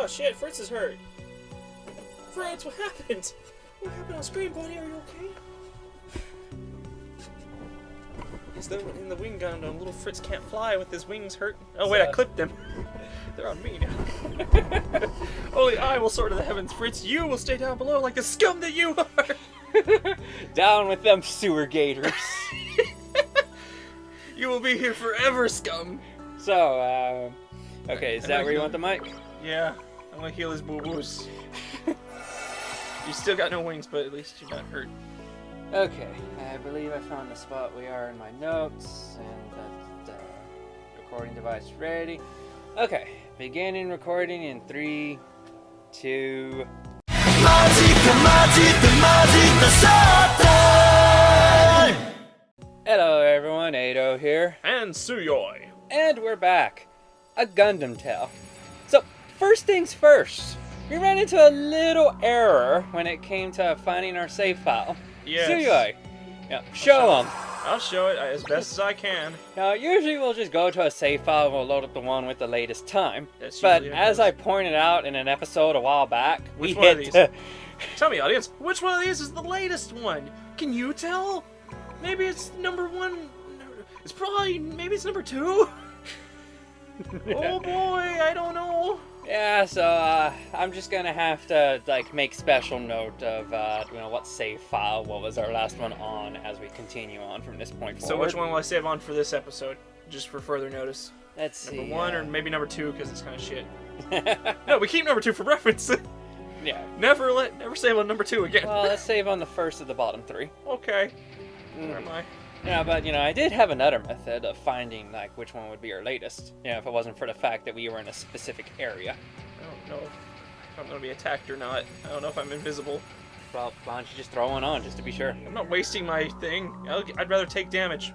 Oh shit, Fritz is hurt. Fritz, what happened? What happened on screen, buddy? Are you okay? Is there in the wing Gundam, little Fritz can't fly with his wings hurt? Oh wait, I clipped them. They're on me now. Only I will soar to the heavens, Fritz. You will stay down below like the scum that you are. Down with them sewer gators. You will be here forever, scum. So, okay, is that where you want the mic? Yeah, I'm gonna heal his boo-boos. You still got no wings, but at least you're not hurt. Okay, I believe I found the spot we are in my notes, and the recording device ready. Okay, beginning recording in 3, 2... Hello everyone, Atou here. And Tsuyoi. And we're back. A Gundam tale. So, first things first. We ran into a little error when it came to finding our save file. Yes. Tsuyoi. Yeah, show them. I'll show it as best as I can. Now, usually we'll just go to a save file and we'll load up the one with the latest time. That's but usually as I pointed out in an episode a while back, Which we one of hit... these? Tell me, audience, which one of these is the latest one? Can you tell? Maybe it's number 1. It's probably, maybe it's number 2? Oh boy, I don't know. Yeah, so I'm just gonna have to like make special note of what save file, what was our last one on, as we continue on from this point forward. So which one will I save on for this episode, just for further notice? Let's see. Number 1 or maybe number 2 because it's kind of shit. No, we keep number 2 for reference. Yeah. Never save on number 2 again. Well, let's save on the first of the bottom 3. Okay. Where am I? Yeah, but I did have another method of finding like which one would be our latest. If it wasn't for the fact that we were in a specific area. I don't know if I'm gonna be attacked or not. I don't know if I'm invisible. Well, why don't you just throw one on just to be sure? I'm not wasting my thing. I'd rather take damage.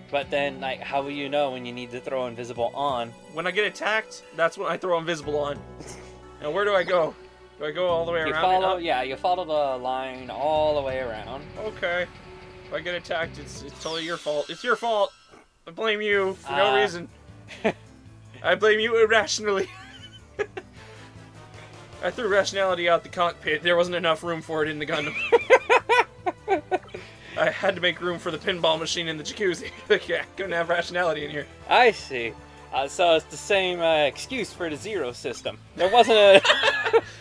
But then, like, how will you know when you need to throw invisible on? When I get attacked, that's when I throw invisible on. Now where do I go? Do I go all the way around? You follow the line all the way around. Okay. If I get attacked, it's totally your fault. It's your fault. I blame you for no reason. I blame you irrationally. I threw rationality out the cockpit. There wasn't enough room for it in the Gundam. I had to make room for the pinball machine in the jacuzzi. Yeah, couldn't have rationality in here. I see. So it's the same excuse for the Zero system. There wasn't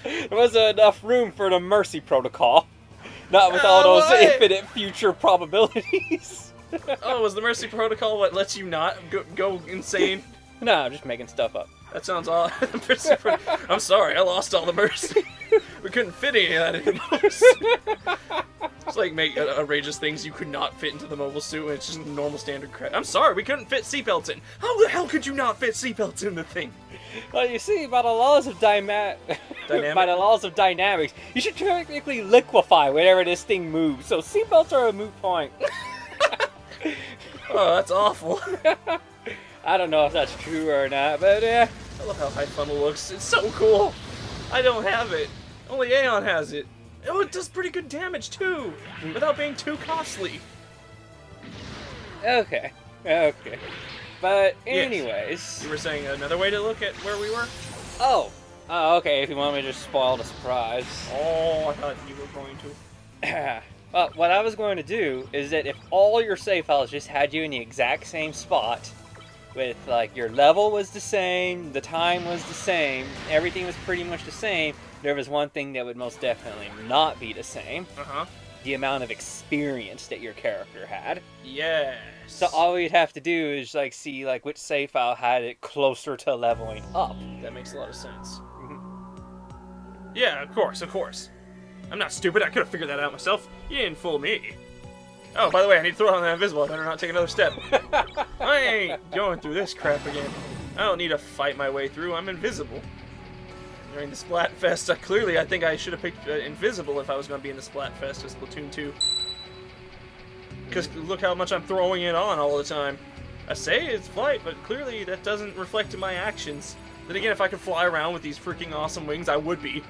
there wasn't enough room for the Mercy Protocol. Not with all those infinite future probabilities. Oh, was the Mercy Protocol what lets you not go insane? No, I'm just making stuff up. That sounds all. I'm sorry, I lost all the mercy. We couldn't fit any of that anymore. It's like make outrageous things you could not fit into the mobile suit, and it's just normal standard crap. I'm sorry, we couldn't fit seatbelts in. How the hell could you not fit seatbelts in the thing? Well, you see, by the laws of by the laws of dynamics, you should technically liquefy whenever this thing moves. So seatbelts are a moot point. Oh, that's awful. I don't know if that's true or not, but yeah. I love how High Funnel looks. It's so cool. I don't have it. Only Aeon has it. Oh, it does pretty good damage too, without being too costly. Okay. But anyways. Yes. You were saying another way to look at where we were? Oh, okay, if you want me to just spoil the surprise. Oh, I thought you were going to. Well, what I was going to do is that if all your save files just had you in the exact same spot, with like your level was the same, the time was the same, everything was pretty much the same, there was one thing that would most definitely not be the same. The amount of experience that your character had. Yes. So all we'd have to do is like see like which save file had it closer to leveling up. That makes a lot of sense. Yeah, of course. I'm not stupid. I could have figured that out myself. You didn't fool me. Oh, by the way, I need to throw on that invisible. I better not take another step. I ain't going through this crap again. I don't need to fight my way through. I'm invisible. During the Splatfest, clearly I think I should have picked invisible if I was going to be in the Splatfest as Splatoon 2. Because look how much I'm throwing it on all the time. I say it's flight, but clearly that doesn't reflect in my actions. Then again, if I could fly around with these freaking awesome wings, I would be.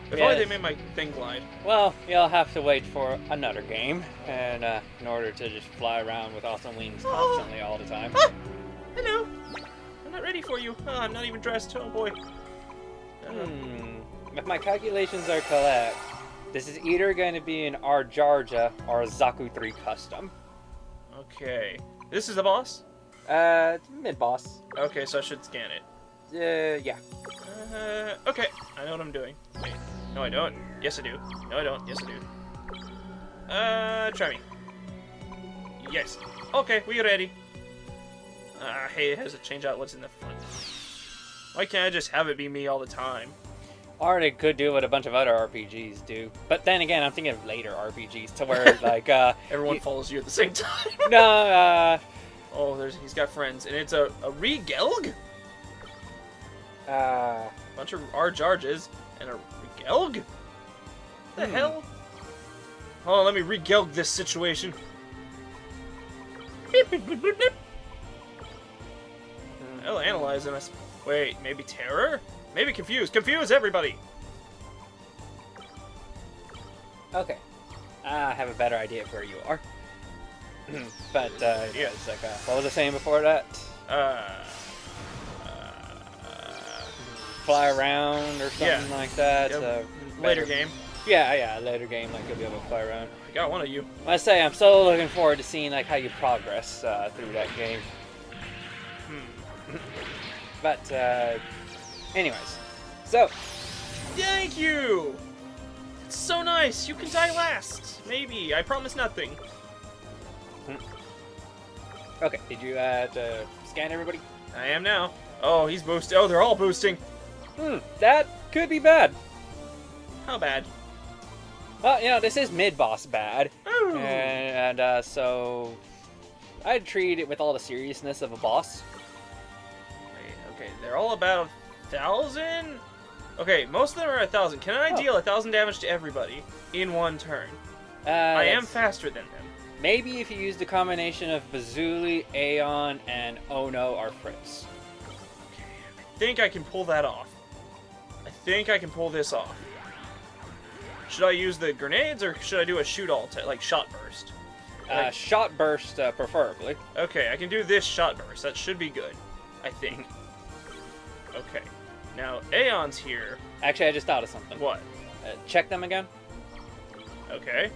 If only they made my thing glide. Well, you'll have to wait for another game, and in order to just fly around with awesome wings constantly all the time. Hello. I'm not ready for you. Oh, I'm not even dressed. Oh boy. If my calculations are correct, this is either going to be an Arjarja or a Zaku 3 custom. Okay. This is the boss? Mid-boss. Okay, so I should scan it. Yeah. Okay. I know what I'm doing. Wait. No, I don't. Yes, I do. No, I don't. Yes, I do. Try me. Yes. Okay, we ready. Hey, it has to change out what's in the front. Why can't I just have it be me all the time? Or they could do what a bunch of other RPGs do. But then again, I'm thinking of later RPGs to where, like, everyone follows you at the same time. No, Oh, he's got friends. And it's a Regelg? Bunch of R-Jarges and a Regelg? The hell? Hold on, let me Regelg this situation. I'll analyze him. Wait, maybe terror? Maybe confused. Confuse everybody! Okay. I have a better idea of where you are. But, yeah, it's like, what was I saying before that? Fly around or something like that. Later game. Yeah, later game, like, you'll be able to fly around. I got one of you. I say, I'm so looking forward to seeing, like, how you progress through that game. But, anyways. So. Thank you! It's so nice. You can die last. Maybe. I promise nothing. Okay, did you scan everybody? I am now. Oh, he's boosting. Oh, they're all boosting. That could be bad. How bad? Well, you know, this is mid-boss bad. Ooh. And so I'd treat it with all the seriousness of a boss. Wait, okay, they're all about 1,000? Okay, most of them are 1,000. Can I deal 1,000 damage to everybody in one turn? I am faster than them. Maybe if you used a combination of Bazuli, Aeon, and Ono or Fritz. Okay, I think I can pull that off. I think I can pull this off. Should I use the grenades or should I do a shoot all, like shot burst? Shot burst, preferably. Okay, I can do this shot burst. That should be good, I think. Okay, now Aeon's here. Actually, I just thought of something. What? Check them again. Okay.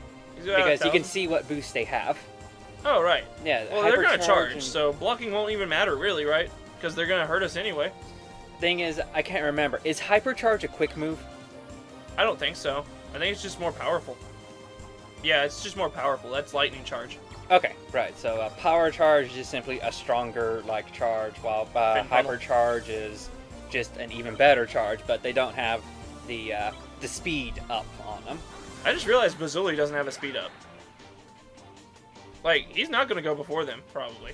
Because you can see what boost they have. Oh, right. Yeah. Well, they're gonna charge, so blocking won't even matter, really, right? Because they're gonna hurt us anyway. Thing is, I can't remember. Is hypercharge a quick move? I don't think so. I think it's just more powerful. Yeah, it's just more powerful. That's lightning charge. Okay, right. So power charge is simply a stronger like charge, while hypercharge is just an even better charge. But they don't have the speed up on them. I just realized Bazuli doesn't have a speed up. Like, he's not gonna go before them, probably.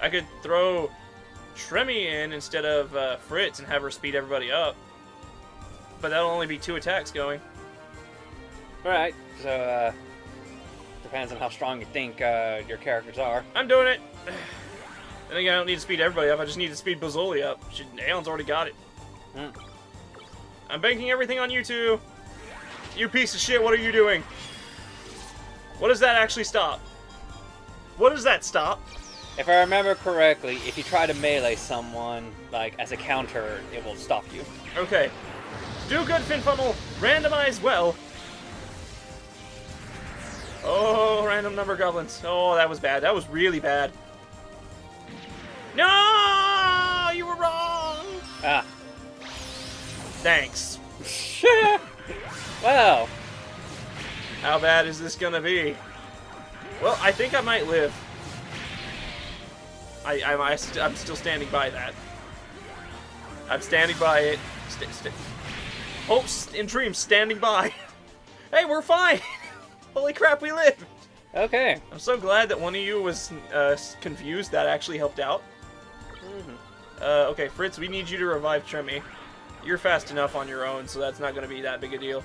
I could throw Tremi in instead of Fritz and have her speed everybody up. But that'll only be 2 attacks going. Alright, so, depends on how strong you think your characters are. I'm doing it! Then again, I don't need to speed everybody up, I just need to speed Bazuli up. Aeon's already got it. I'm banking everything on you two! You piece of shit, what are you doing? What does that actually stop? What does that stop? If I remember correctly, if you try to melee someone, like, as a counter, it will stop you. Okay. Do good, Finfunnel! Randomize well! Oh, random number goblins. Oh, that was bad. That was really bad. No! You were wrong! Ah. Thanks. Well. How bad is this gonna be? Well, I think I might live. I'm still standing by that. I'm standing by it. Hopes and dreams standing by. Hey, we're fine! Holy crap, we lived! Okay. I'm so glad that one of you was confused. That actually helped out. Okay, Fritz, we need you to revive Tremi. You're fast enough on your own, so that's not going to be that big a deal.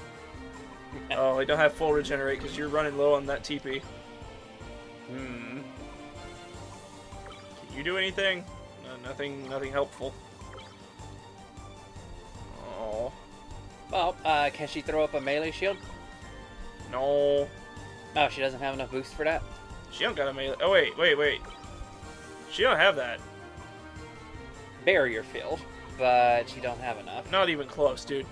Oh, I don't have full regenerate because you're running low on that TP. Can you do anything? Nothing helpful. Oh. Well, can she throw up a melee shield? No. Oh, she doesn't have enough boost for that? She don't got a melee. Oh, wait. She don't have that. Barrier field, but you don't have enough. Not even close, dude.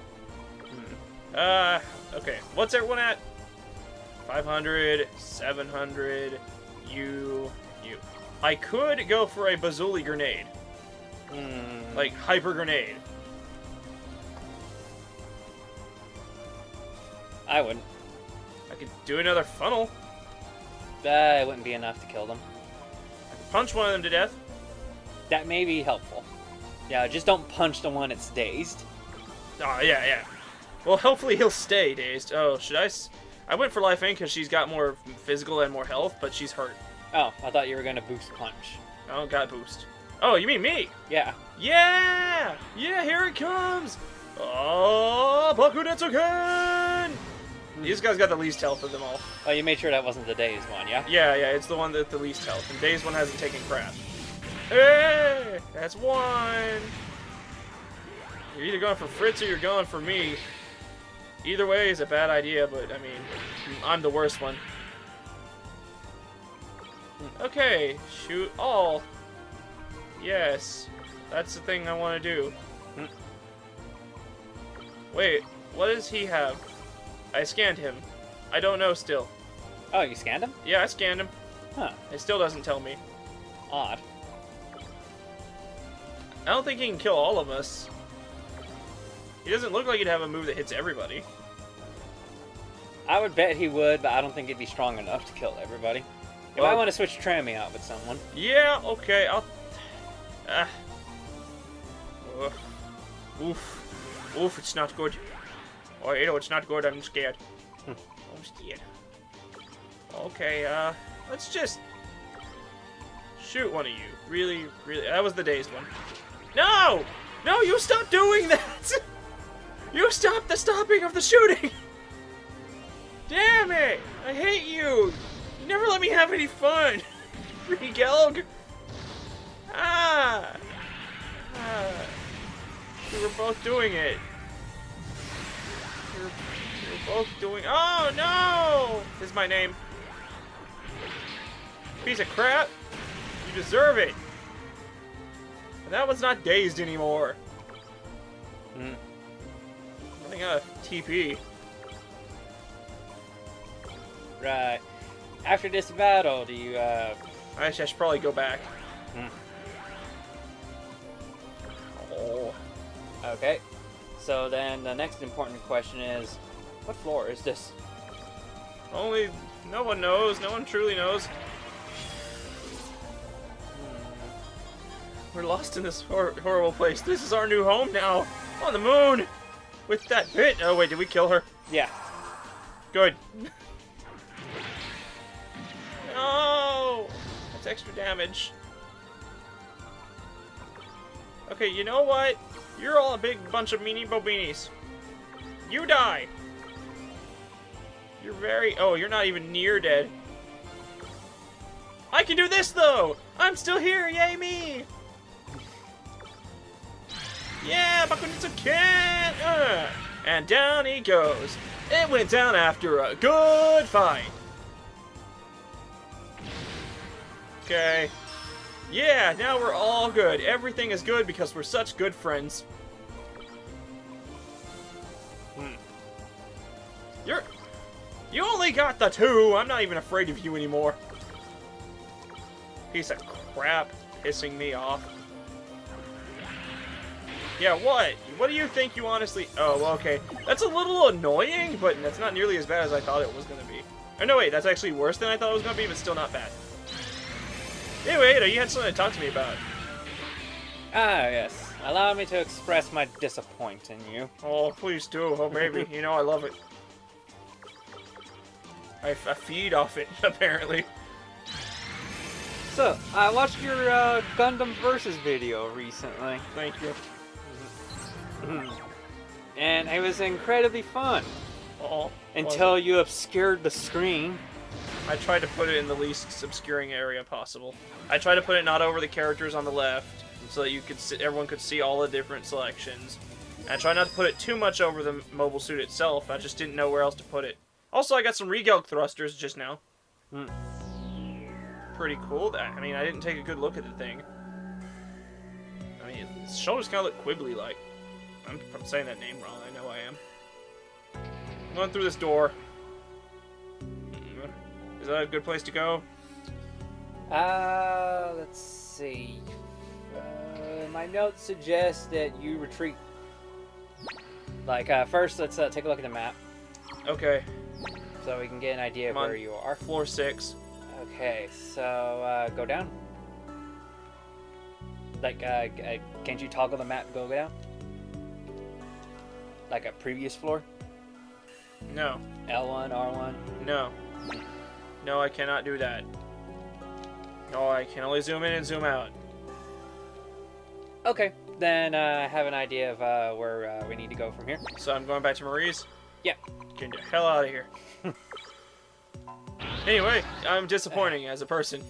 Okay. What's everyone at? 500, 700, you. I could go for a Bazooly grenade. Like, hyper grenade. I wouldn't. I could do another funnel. It wouldn't be enough to kill them. I could punch one of them to death. That may be helpful. Yeah, just don't punch the one that's dazed. Oh, yeah. Well, hopefully he'll stay dazed. Oh, should I? I went for Life Inc. because she's got more physical and more health, but she's hurt. Oh, I thought you were going to boost punch. I don't got boost. Oh, you mean me? Yeah. Yeah! Yeah, here it comes! Oh, Bakudetsuken! This guy's got the least health of them all. Oh, you made sure that wasn't the dazed one, yeah? Yeah, it's the one with the least health. And Dazed one hasn't taken crap. Hey! That's one! You're either going for Fritz or you're going for me. Either way is a bad idea, but, I mean, I'm the worst one. Okay, shoot all. Yes, that's the thing I want to do. Wait, what does he have? I scanned him. I don't know still. Oh, you scanned him? Yeah, I scanned him. Huh. It still doesn't tell me. Odd. I don't think he can kill all of us. He doesn't look like he'd have a move that hits everybody. I would bet he would, but I don't think it'd be strong enough to kill everybody. You might want to switch Trammy out with someone. Yeah, okay, I'll... Oof, it's not good. Oh, you know, it's not good, I'm scared. I'm scared. Okay, let's just... shoot one of you. Really, that was the dazed one. No! No, you stop doing that! You stop the stopping of the shooting! Damn it! I hate you! You never let me have any fun! Regelg! We were both doing it. We were both doing... Oh, no! Is my name. Piece of crap. You deserve it. But that one's not dazed anymore. Running out of TP. Right. After this battle, do you, I should probably go back. Oh. Okay. So then the next important question is, what floor is this? Only... no one knows. No one truly knows. We're lost in this horrible place. This is our new home now. On the moon. With that bit. Oh, wait. Did we kill her? Yeah. Good. No! That's extra damage. Okay, you know what? You're all a big bunch of meanie bobinis. You die! You're very... oh, you're not even near dead. I can do this, though! I'm still here! Yay, me! Yeah, Bakudetsuken! And down he goes. It went down after a good fight. Okay. Yeah, now we're all good. Everything is good because we're such good friends. You only got the 2. I'm not even afraid of you anymore. Piece of crap pissing me off. Yeah, what? What do you think you honestly... oh, well, okay. That's a little annoying, but that's not nearly as bad as I thought it was going to be. Oh, no, wait. That's actually worse than I thought it was going to be, but still not bad. Anyway, Ada, you had something to talk to me about. Ah, yes. Allow me to express my disappointment in you. Oh, please do. Oh, baby. You know I love it. I feed off it, apparently. So, I watched your Gundam Versus video recently. Thank you. And it was incredibly fun. Oh, until you obscured the screen. I tried to put it in the least obscuring area possible. I tried to put it not over the characters on the left, so that you could everyone could see all the different selections. And I tried not to put it too much over the mobile suit itself. I just didn't know where else to put it. Also, I got some Regelg thrusters just now. pretty cool. I mean, I didn't take a good look at the thing. I mean, his shoulders kind of look quibbly-like. I'm saying that name wrong. I know I am. I'm going through this door. Is that a good place to go? Let's see. My notes suggest that you retreat. Like, first, let's take a look at the map. Okay. So we can get an idea of where you are. Floor 6. Okay, so, go down. Like, can't you toggle the map and go down? Like a previous floor? No. L1, R1? No. No, I cannot do that. No, I can only zoom in and zoom out. Okay, then I have an idea of where we need to go from here. So I'm going back to Marie's? Yeah. Get the hell out of here. Anyway, I'm disappointing as a person.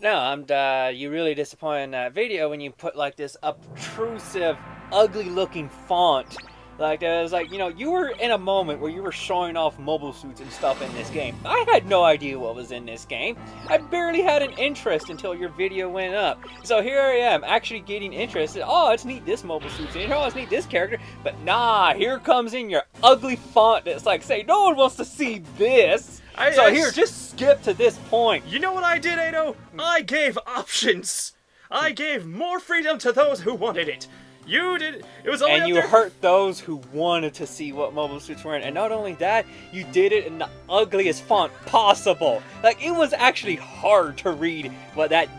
No, you really disappoint in that video when you put like this obtrusive, ugly-looking font. Like, it was like, you know, you were in a moment where you were showing off mobile suits and stuff in this game. I had no idea what was in this game. I barely had an interest until your video went up. So here I am, actually getting interested. Oh, it's neat this mobile suit's in here. Oh, it's neat this character. But nah, here comes in your ugly font that's like, say, no one wants to see this. Here, just skip to this point. You know what I did, Atou? I gave options. I gave more freedom to those who wanted it. You did. It was only. And you hurt those who wanted to see what mobile suits were in. And not only that, you did it in the ugliest font possible. Like, it was actually hard to read what that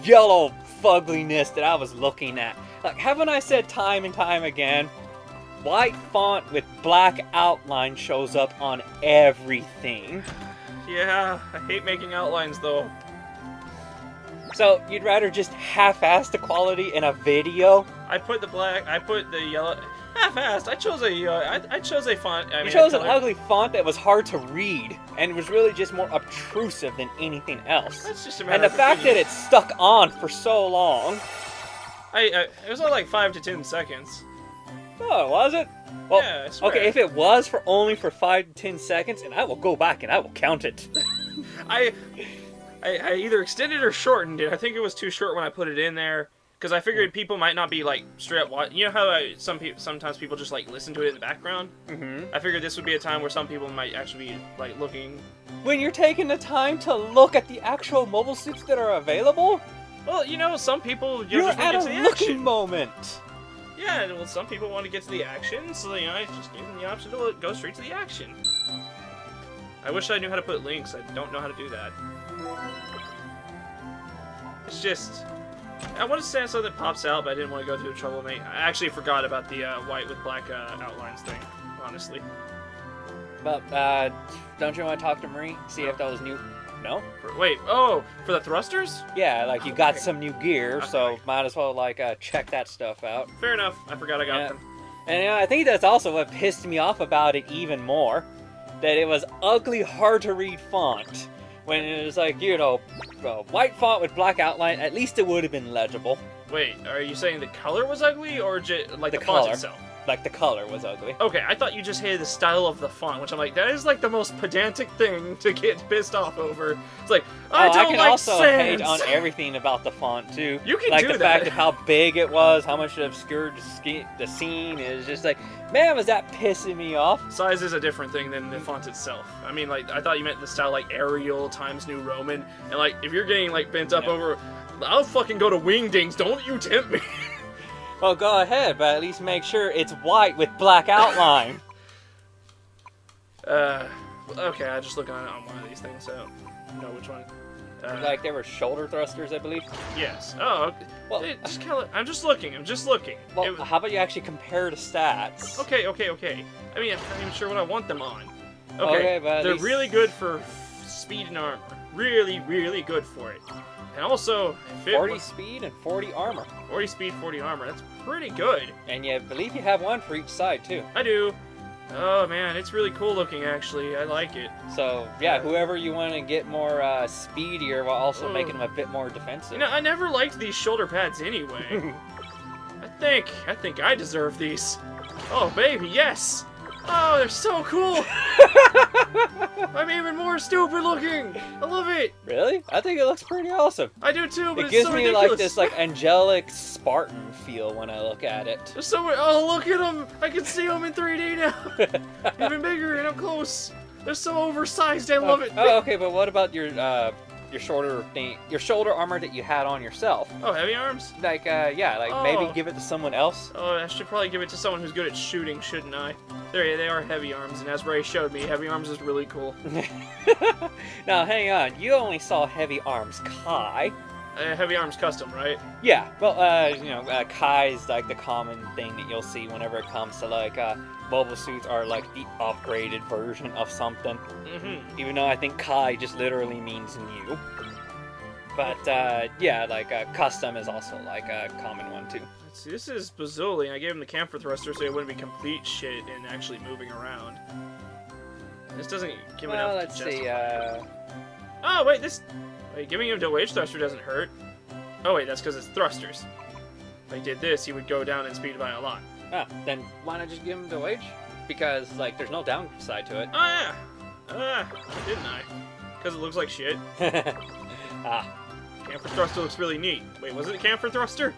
yellow fugliness that I was looking at. Like, haven't I said time and time again? White font with black outline shows up on everything. Yeah, I hate making outlines though. So, you'd rather just half-ass the quality in a video? I put the yellow, half-assed. I chose a font. You chose an ugly font that was hard to read, and was really just more obtrusive than anything else. That's just a matter and the fact that it stuck on for so long. It was only like 5 to 10 seconds. Oh, was it? Well, yeah, I swear. Okay, if it was only for 5 to 10 seconds, and I will go back and I will count it. I either extended or shortened it. I think it was too short when I put it in there. Because I figured people might not be, like, straight up watching. You know how sometimes people just, like, listen to it in the background? Mm-hmm. I figured this would be a time where some people might actually be, like, looking. When you're taking the time to look at the actual mobile suits that are available? Well, you know, some people you're just want to get to the action. You're at a looking moment. Yeah, well, some people want to get to the action, so, you know, I just give them the option to go straight to the action. I wish I knew how to put links. I don't know how to do that. It's just... I want to say something that pops out, but I didn't want to go through the trouble, mate. I actually forgot about the white with black outlines thing, honestly. But, don't you want to talk to Marie? See if that was new? No? For the thrusters? Yeah, like, you got some new gear, so might as well, like, check that stuff out. Fair enough. I forgot I got them. And, you know, I think that's also what pissed me off about it even more. That it was ugly, hard-to-read font. When it was like, you know, white font with black outline, at least it would have been legible. Wait, are you saying the color was ugly, or like the color font itself? Like, the color was ugly. Okay, I thought you just hated the style of the font, which I'm like, that is like the most pedantic thing to get pissed off over. It's like, I can also hate on everything about the font, too. You can do that. Like, the fact of how big it was, how much it obscured the scene, is just like, man, was that pissing me off. Size is a different thing than the font itself. I mean, like, I thought you meant the style, like, Arial Times New Roman, and, like, if you're getting, like, bent up over, I'll fucking go to Wingdings, don't you tempt me. Well, go ahead, but at least make sure it's white with black outline. Okay, I just look on one of these things, so know which one. Like, there were shoulder thrusters, I believe? Yes. Oh, well, just kind of, I'm just looking. Well, how about you actually compare the stats? Okay. I mean, I'm not even sure what I want them on. Okay, but they're really good for speed and armor. Really, really good for it. And also, 40 speed and 40 armor. 40 speed, 40 armor. That's pretty good. And I believe you have one for each side, too. I do. Oh, man, it's really cool looking, actually. I like it. So, yeah, whoever you want to get more speedier while also making them a bit more defensive. You know, I never liked these shoulder pads anyway. I think I deserve these. Oh, baby, yes. Oh, they're so cool. I'm even more stupid looking. I love it. Really? I think it looks pretty awesome. I do too, but It it's gives so me ridiculous. like this like angelic Spartan feel when I look at it. There's so many. Oh, look at them! I can see them in 3D now. Even bigger and up close. They're so oversized. I love it. Oh, okay, but what about your shoulder armor that you had on yourself? Oh, heavy arms? Like, yeah, like maybe give it to someone else. Oh, I should probably give it to someone who's good at shooting, shouldn't I? They are heavy arms, and as Ray showed me, heavy arms is really cool. Now, hang on. You only saw heavy arms Kai. Heavy arms custom, right? Yeah, well, Kai is like the common thing that you'll see whenever it comes to like mobile suits are like the upgraded version of something. Mm-hmm. Even though I think Kai just literally means new. But yeah, like custom is also like a common one too. Let's see, this is Bazuli. I gave him the camphor thruster so he wouldn't be complete shit and actually moving around. This doesn't give enough to Let's see. Oh wait, Wait, giving him wage thruster doesn't hurt. Oh wait, that's because it's thrusters. If I did this, he would go down in speed by a lot. Then why not just give him the wage? Because like there's no downside to it. Oh yeah. Didn't I? Because it looks like shit. Camphor thruster looks really neat. Wait, was it a camphor thruster?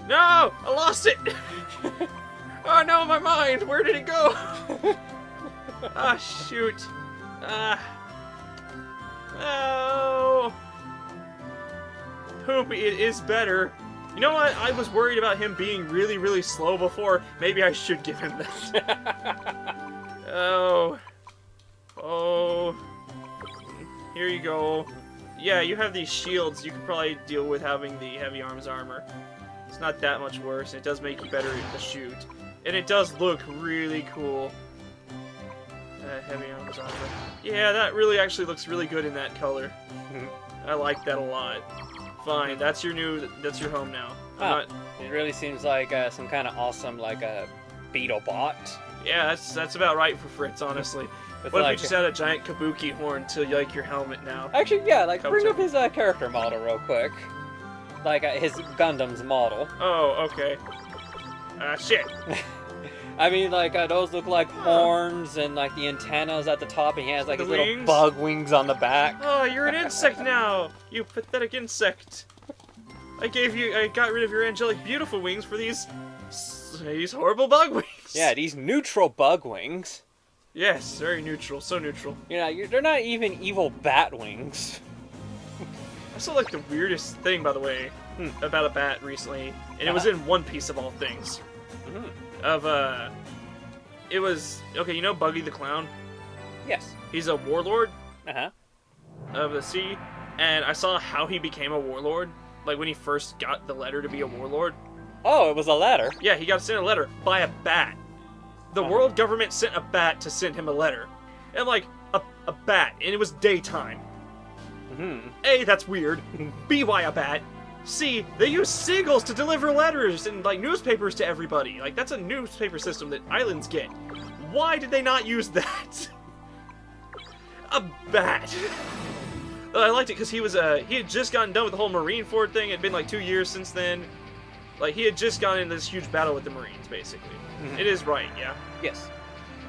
No! I lost it! Oh no, my mind! Where did it go? Ah, shoot. No! Poopy, it is better. You know what? I was worried about him being really, really slow before. Maybe I should give him that. Oh. Here you go. Yeah, you have these shields. You could probably deal with having the heavy arms armor. It's not that much worse. It does make you better to shoot. And it does look really cool. Heavy arms armor. Yeah, that really actually looks really good in that color. I like that a lot. Fine, that's your home now. It really seems like some kind of awesome like a beetle bot. Yeah, that's about right for Fritz, honestly. What if we just had a giant kabuki horn to like your helmet now? Actually, yeah, like bring up his character model real quick. Like his Gundam's model. Oh, okay. Shit. I mean, like those look like horns and like the antennas at the top, and he has like his little wings? bug wings on the back. Oh, you're an insect now. You pathetic insect. I got rid of your angelic, beautiful wings for these horrible bug wings. Yeah, these neutral bug wings. Yes, very neutral, so neutral. You know, they're not even evil bat wings. I saw like the weirdest thing, by the way, about a bat recently, and it was in One Piece of all things. It was okay. You know Buggy the Clown? Yes. He's a warlord. Uh-huh. Of the sea, and I saw how he became a warlord. Like when he first got the letter to be a warlord. Oh, it was a letter. Yeah, he got sent a letter by a bat. The world government sent a bat to send him a letter. And like, a bat, and it was daytime. A, that's weird. B, why a bat? C, they use seagulls to deliver letters and like newspapers to everybody. Like that's a newspaper system that islands get. Why did they not use that? A bat. I liked it because he had just gotten done with the whole Marine Ford thing. It had been like 2 years since then. Like he had just gone into this huge battle with the Marines, basically. It is right, yeah. Yes.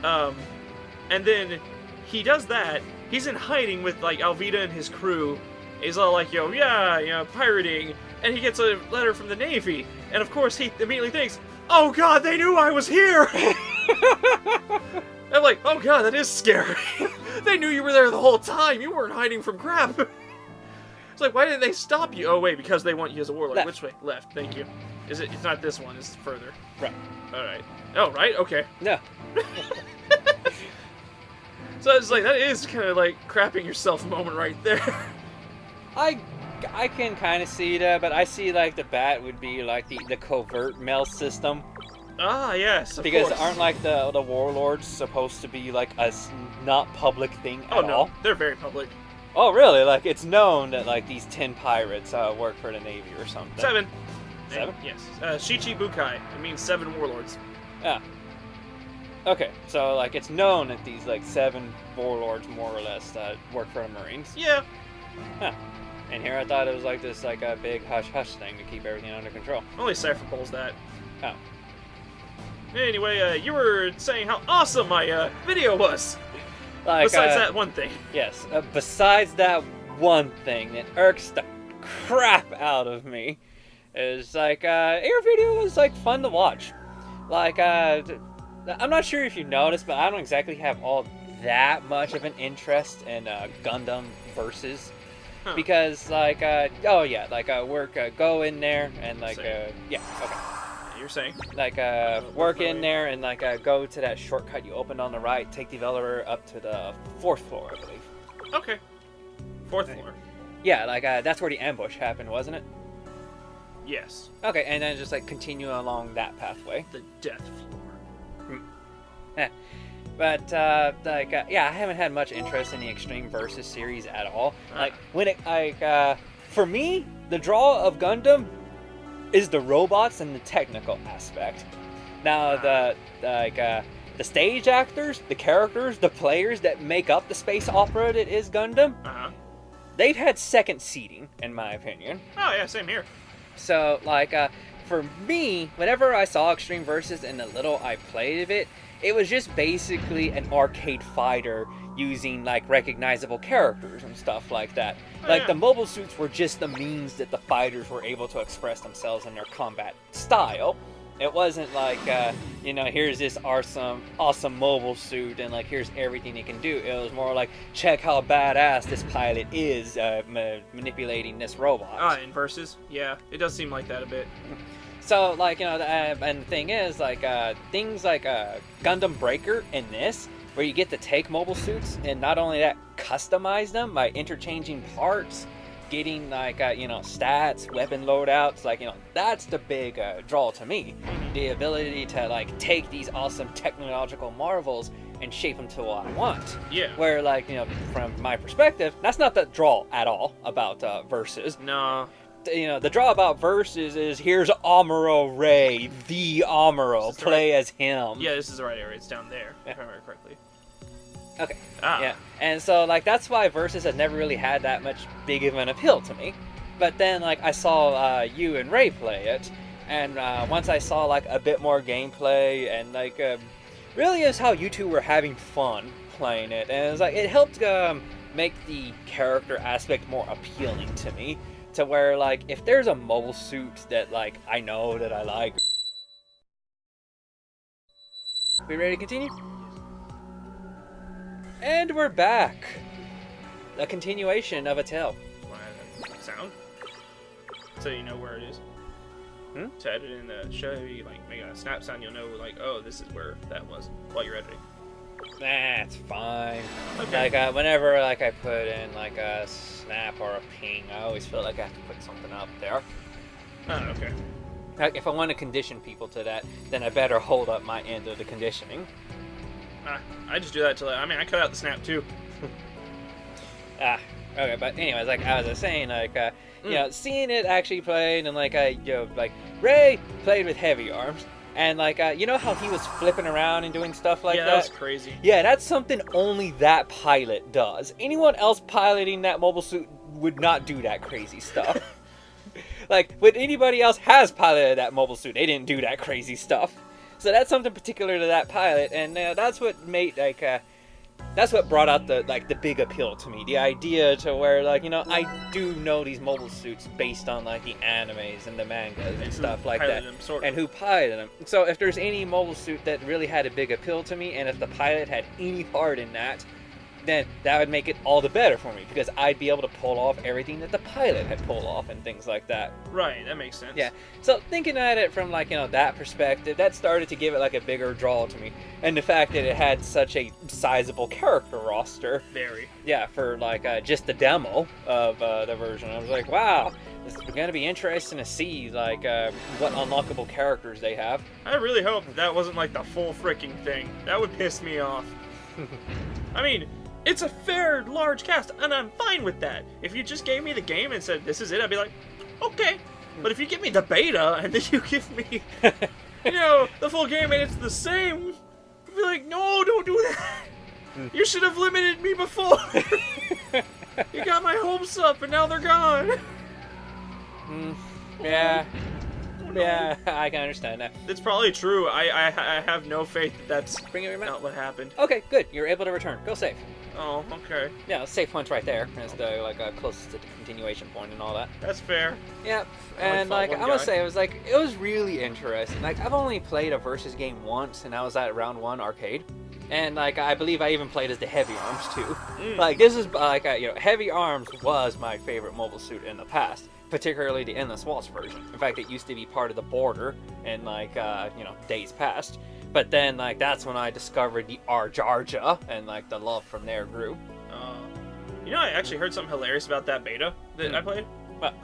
And then he does that. He's in hiding with like Alvida and his crew. He's all like, yo, yeah, you know, pirating. And he gets a letter from the Navy. And of course he immediately thinks, oh god, they knew I was here! I'm like, oh god, that is scary. They knew you were there the whole time. You weren't hiding from crap. It's like, why didn't they stop you? Oh wait, because they want you as a warlord. Left. Which way? Left, thank you. It's not this one, it's further. Right. Alright. Oh, right? Okay. No. So it's like, that is kind of like crapping yourself moment right there. I can kind of see that, but I see like the bat would be like the covert mail system. Ah, yes, of because course. aren't like the warlords supposed to be like a not public thing at all? Oh no, they're very public. Oh really? Like it's known that like these 10 pirates work for the Navy or something. 7. 7? Yes. Shichi Bukai. It means 7 warlords. Yeah. Okay, so like it's known that these like 7 warlords more or less work for the Marines. Yeah. Huh. And here I thought it was like this like a big hush-hush thing to keep everything under control. Only Cypher pulls that. Oh. Anyway, you were saying how awesome my video was. Like, Besides that one thing. Yes, besides that one thing that irks the crap out of me, is like, Air Video was like fun to watch. Like, I'm not sure if you noticed, but I don't exactly have all that much of an interest in Gundam Versus. Because, like, oh yeah, like, work, go in there and, like, yeah, okay. You're saying? Like, work in there and, like, go to that shortcut you opened on the right, take the elevator up to the 4th floor, I believe. Okay. 4th floor. Yeah, like, that's where the ambush happened, wasn't it? Yes. Okay, and then just, like, continue along that pathway. The death floor. But, like, yeah, I haven't had much interest in the Extreme Versus series at all. Like, when it, like, for me, the draw of Gundam is the robots and the technical aspect. Now, the stage actors, the characters, the players that make up the space opera that is Gundam, they've had second seating, in my opinion. Oh, yeah, same here. So, like, for me, whenever I saw Extreme Versus and the little I played of it, it was just basically an arcade fighter using, like, recognizable characters and stuff like that. Like, the mobile suits were just the means that the fighters were able to express themselves in their combat style. It wasn't like, you know, here's this awesome mobile suit and, like, here's everything he can do. It was more like, check how badass this pilot is manipulating this robot. In Versus? Yeah, it does seem like that a bit. So, like, you know, and the thing is, like, things like Gundam Breaker in this, where you get to take mobile suits and not only that, customize them by interchanging parts, getting, like, you know, stats, weapon loadouts, like, you know, that's the big draw to me. The ability to, like, take these awesome technological marvels and shape them to what I want. Yeah. Where, like, you know, from my perspective, that's not the draw at all about Versus. No. You know, the draw about Versus is here's Amuro Ray, the Amuro, play as him. Yeah, this is the right area. It's down there, if I remember correctly. Okay. Yeah, and so, like, that's why Versus has never really had that much big of an appeal to me. But then, like, I saw you and Ray play it, and once I saw, like, a bit more gameplay, and, like, really is how you two were having fun playing it, and it was like, it helped make the character aspect more appealing to me. To where, like, if there's a mobile suit that, like, I know that I like. We ready to continue? And we're back. A continuation of a tale. Sound? So you know where it is? To edit in the show, you, like, make a snap sound, you'll know, like, oh, this is where that was while you're editing. That's fine. Okay. Like, whenever, like, I put in, like, a snap or a ping, I always feel like I have to put something up there. Oh, okay. Like, if I want to condition people to that, then I better hold up my end of the conditioning. I just do that till I cut out the snap too. Okay, but anyways, like I was saying, like, you know, seeing it actually played, and like, you know, like, Ray played with heavy arms, and like, you know how he was flipping around and doing stuff like that? Yeah, that was crazy. Yeah, that's something only that pilot does. Anyone else piloting that mobile suit would not do that crazy stuff. Like, when anybody else has piloted that mobile suit, they didn't do that crazy stuff. So that's something particular to that pilot, and that's what made, like, that's what brought out the, like, the big appeal to me. The idea to where, like, you know, I do know these mobile suits based on, like, the animes and the mangas and stuff like that. And who piloted them. So if there's any mobile suit that really had a big appeal to me, and if the pilot had any part in that, then that would make it all the better for me, because I'd be able to pull off everything that the pilot had pulled off and things like that. Right, that makes sense. Yeah, so thinking at it from, like, you know, that perspective, that started to give it, like, a bigger draw to me. And the fact that it had such a sizable character roster. Very. Yeah, for, like, just the demo of the version. I was like, wow, this is going to be interesting to see, like, what unlockable characters they have. I really hope that wasn't, like, the full freaking thing. That would piss me off. I mean, it's a fair, large cast, and I'm fine with that. If you just gave me the game and said, this is it, I'd be like, okay. But if you give me the beta, and then you give me, you know, the full game, and it's the same, I'd be like, no, don't do that. You should have limited me before. You got my hopes up, and now they're gone. Yeah. know. Yeah, I can understand that. It's probably true. I have no faith that that's Bring up your map. not what happened. Okay, good. You're able to return. Go save. Oh, okay. Yeah, the save point's right there. It's the closest to the continuation point and all that. That's fair. Yep. I And fought like one I must guy. say, it was really interesting. Like I've only played a versus game once, and I was at round 1 arcade. And like I believe I even played as the Heavy Arms too. Like this is like Heavy Arms was my favorite mobile suit in the past, particularly the Endless Waltz version. In fact, it used to be part of the border in like days past. But then like that's when I discovered the Arjarja, and like the love from there grew. You know, I actually heard something hilarious about that beta that I played. What?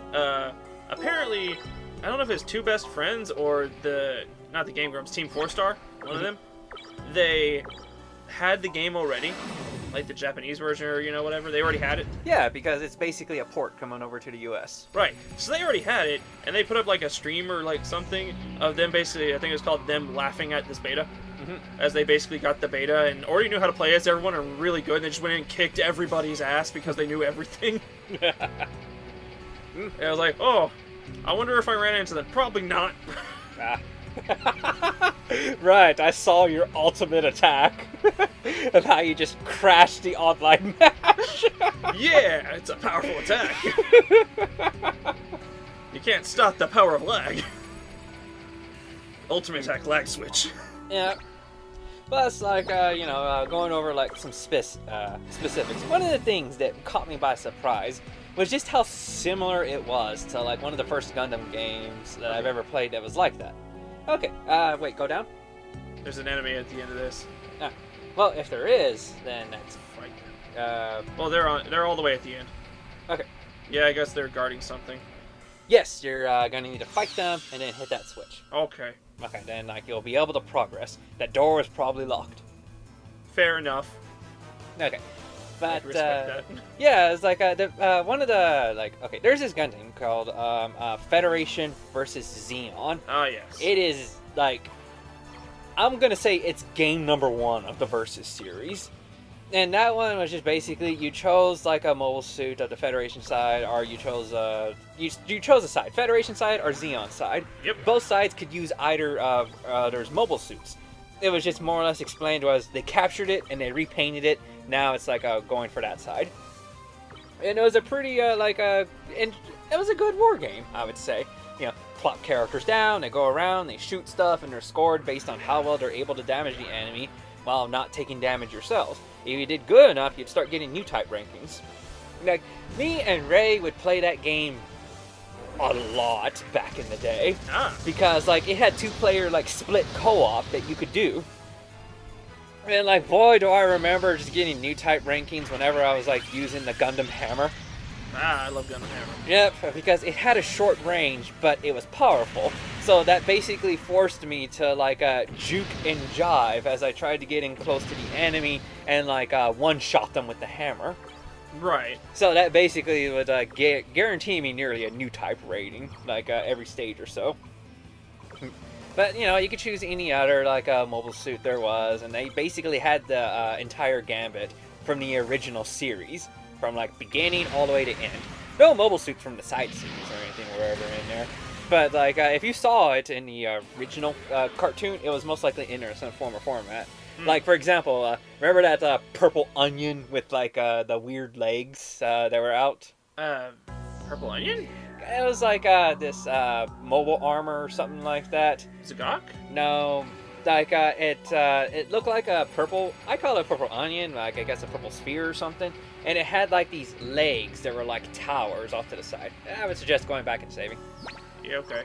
Apparently, I don't know if it's two best friends or not the Game Grumps, Team 4-Star, one of them. They had the game already, like the Japanese version or whatever. They already had it. Yeah, because it's basically a port coming over to the US. Right. So they already had it, and they put up like a stream or like something of them basically, I think it was called them laughing at this beta. As they basically got the beta and already knew how to play as everyone and were really good. And they just went in and kicked everybody's ass because they knew everything. And I was like, oh, I wonder if I ran into them. Probably not. Right, I saw your ultimate attack of how you just crashed the online match. Yeah, it's a powerful attack. You can't stop the power of lag. Ultimate attack lag switch. Yeah. Plus, like, going over, like, some specifics. One of the things that caught me by surprise was just how similar it was to, like, one of the first Gundam games that I've ever played that was like that. Okay, wait, go down? There's an enemy at the end of this. Well, if there is, then that's... Fight. Well, they're all the way at the end. Okay. Yeah, I guess they're guarding something. Yes, you're gonna need to fight them and then hit that switch. Okay. Okay, then like you'll be able to progress. That door is probably locked. Fair enough. Okay, but I respect that. yeah, it's like one of the okay. There's this Gundam called Federation versus Xeon. Ah, yes. It is like I'm gonna say it's game number 1 of the Versus series. And that one was just basically you chose like a mobile suit of the Federation side, or you chose you chose a side, Federation side or Xeon side. Yep. Both sides could use either of there's mobile suits. It was just more or less explained was they captured it and they repainted it. Now it's like going for that side. And it was a pretty and it was a good war game, I would say. Plop characters down, they go around, they shoot stuff, and they're scored based on how well they're able to damage the enemy while not taking damage yourselves. If you did good enough, you'd start getting new type rankings. Like, me and Ray would play that game a lot back in the day. Because, like, it had 2-player, like, split co-op that you could do. And, like, boy, do I remember just getting new type rankings whenever I was, like, using the Gundam Hammer. I love Gundam Hammer. Yep, because it had a short range, but it was powerful. So that basically forced me to like juke and jive as I tried to get in close to the enemy and like one-shot them with the hammer. Right. So that basically would guarantee me nearly a new type rating, like every stage or so. But you could choose any other like mobile suit there was, and they basically had the entire gambit from the original series. From like beginning all the way to end. No mobile suits from the side series or anything wherever in there. But like if you saw it in the original cartoon, it was most likely in there in some form or format. Like for example, remember that purple onion with like the weird legs that were out? Purple onion? It was like this mobile armor or something like that. Zagok? No. Like it looked like a purple. I call it a purple onion. Like I guess a purple sphere or something. And it had like these legs that were like towers off to the side. I would suggest going back and saving. Yeah. Okay.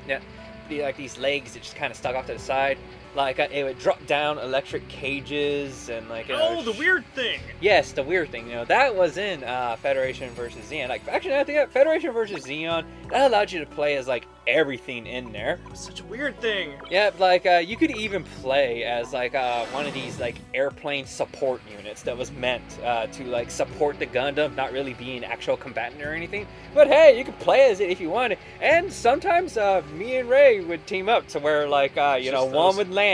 Yeah, be like these legs that just kind of stuck off to the side. Like it would drop down electric cages and like. Oh, the weird thing. Yes, the weird thing. That was in Federation versus Xeon. Like actually, I think Federation versus Xeon that allowed you to play as like everything in there. It was such a weird thing. Yeah, like you could even play as like one of these like airplane support units that was meant to like support the Gundam, not really be an actual combatant or anything. But hey, you could play as it if you wanted. And sometimes me and Ray would team up to where like one would land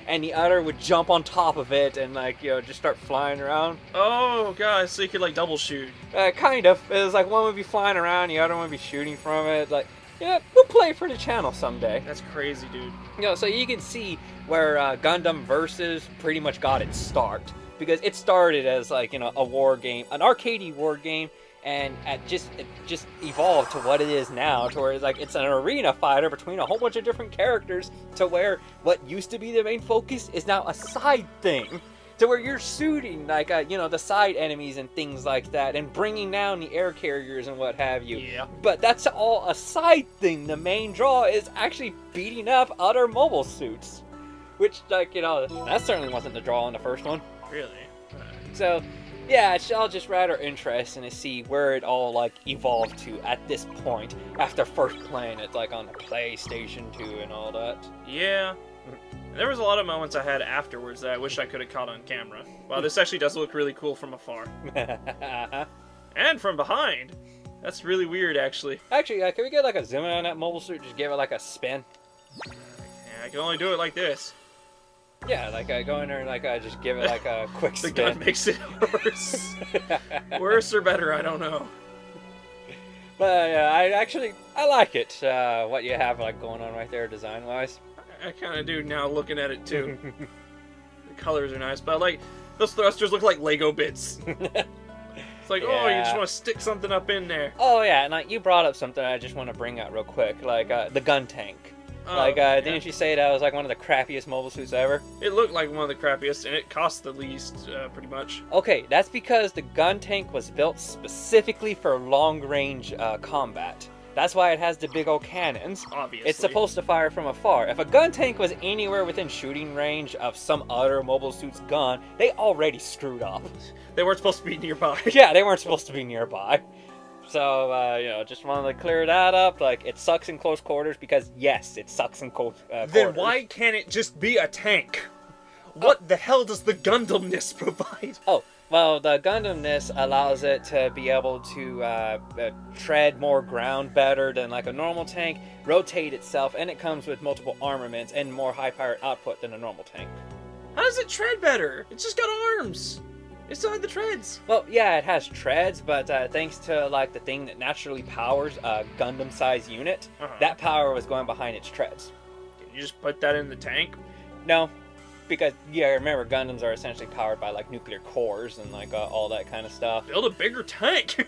and the other would jump on top of it and like just start flying around. Oh god, so you could like double shoot. Kind of. It was like one would be flying around, the other one would be shooting from it. Like Yeah, we'll play it for the channel someday. That's crazy, dude. You know, so you can see where Gundam Versus pretty much got its start. Because it started as, like, you know, a war game, an arcadey war game, and it just evolved to what it is now, to where it's like it's an arena fighter between a whole bunch of different characters, to where what used to be the main focus is now a side thing, to where you're shooting like you know, the side enemies and things like that, and bringing down the air carriers and what have you. Yeah. But that's all a side thing. The main draw is actually beating up other mobile suits, which, like, you know, that certainly wasn't the draw in the first one. Really? So, yeah, it's all just rather interesting to see where it all, like, evolved to at this point, after first playing it, like, on the PlayStation 2 and all that. Yeah. There was a lot of moments I had afterwards that I wish I could have caught on camera. Wow, this actually does look really cool from afar. And from behind. That's really weird, actually. Actually, can we get, like, a zoom in on that mobile suit? Just give it, like, a spin? Yeah, I can only do it like this. Yeah, like, go in there and, like, just give it, like, a quick The spin. gun makes it worse. Worse or better, I don't know. But, I like it, what you have, like, going on right there, design-wise. I kind of do now, looking at it, too. The colors are nice, but, like, those thrusters look like Lego bits. It's like, oh, you just want to stick something up in there. Oh, yeah, and, like, you brought up something I just want to bring out real quick, like, the gun tank. Didn't you say that was like one of the crappiest mobile suits ever? It looked like one of the crappiest, and it cost the least, pretty much. Okay, that's because the gun tank was built specifically for long-range combat. That's why it has the big old cannons. Obviously. It's supposed to fire from afar. If a gun tank was anywhere within shooting range of some other mobile suit's gun, they already screwed up. They weren't supposed to be nearby. Yeah, they weren't supposed to be nearby. So, you know, just wanted to clear that up. Like, it sucks in close quarters because, yes, it sucks in close quarters. Then why can't it just be a tank? What the hell does the Gundamness provide? Oh, well, the Gundamness allows it to be able to tread more ground better than like a normal tank, rotate itself, and it comes with multiple armaments and more high-powered output than a normal tank. How does it tread better? It's just got arms. It still had the treads. Well, yeah, it has treads, but thanks to like the thing that naturally powers a Gundam-sized unit, that power was going behind its treads. Can you just put that in the tank? No, because yeah, remember Gundams are essentially powered by like nuclear cores and like all that kind of stuff. Build a bigger tank.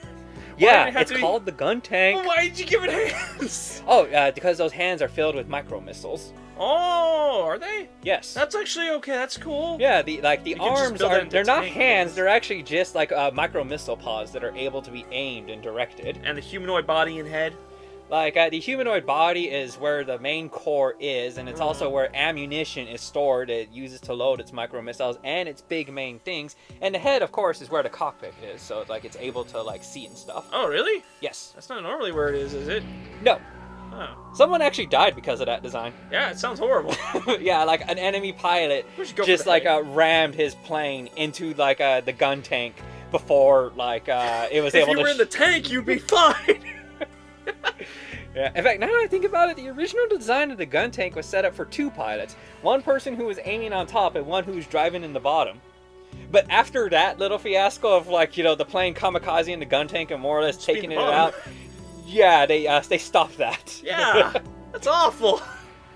Yeah, it's called the gun tank. Well, why did you give it hands? Oh, because those hands are filled with micro missiles. Oh, are they? Yes. That's actually okay. That's cool. Yeah, the arms are—they're not hands. Things. They're actually just like micro missile pods that are able to be aimed and directed. And the humanoid body and head. Like the humanoid body is where the main core is, and it's also where ammunition is stored. It uses to load its micro missiles and its big main things. And the head, of course, is where the cockpit is. So like it's able to like see and stuff. Oh, really? Yes. That's not normally where it is it? No. Oh. Someone actually died because of that design. Yeah, it sounds horrible. Yeah, like an enemy pilot just like rammed his plane into like the gun tank before like it was able to. If you were in the tank, you'd be fine. Yeah. In fact, now that I think about it, the original design of the gun tank was set up for two pilots. One person who was aiming on top and one who was driving in the bottom. But after that little fiasco of like, you know, the plane kamikaze in the gun tank and more or less taking it out, yeah, they stopped that. Yeah, that's awful.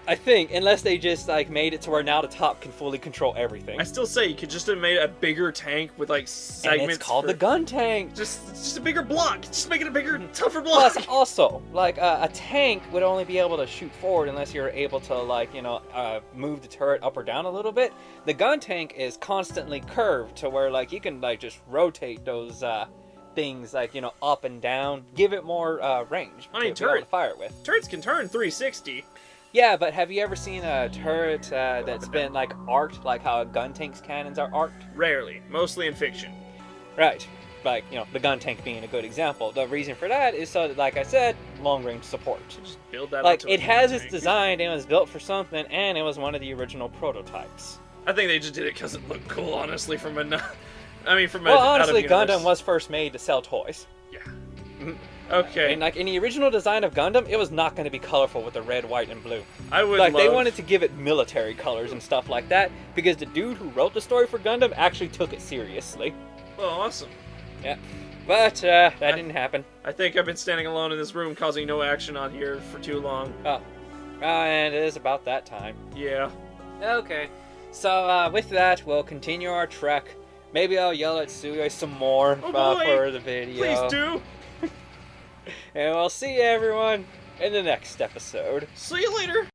I think, unless they just like made it to where now the top can fully control everything. I still say you could just have made a bigger tank with like segments. And it's called the gun tank. Just a bigger block. Just make it a bigger, tougher block. Plus, also, like a tank would only be able to shoot forward unless you're able to like, you know, move the turret up or down a little bit. The gun tank is constantly curved to where like you can like just rotate those things like, you know, up and down, give it more range. I mean, to fire it with. Turrets can turn 360. Yeah, but have you ever seen a turret that's been like arced, like how a gun tank's cannons are arced? Rarely, mostly in fiction. Right, like, you know, the gun tank being a good example. The reason for that is so that, like I said, long range support. Just build that. Like it has its design and it was built for something, and it was one of the original prototypes. I think they just did it because it looked cool, honestly. Honestly, Gundam was first made to sell toys. Yeah. Okay. And like in the original design of Gundam, it was not going to be colorful with the red, white, and blue. They wanted to give it military colors and stuff like that because the dude who wrote the story for Gundam actually took it seriously. Oh, awesome. Yeah. But that didn't happen. I think I've been standing alone in this room causing no action on here for too long. Oh. And it is about that time. Yeah. Okay. So with that, we'll continue our trek. Maybe I'll yell at Tsuyoi some more for the video. Please do. And we'll see everyone in the next episode. See you later.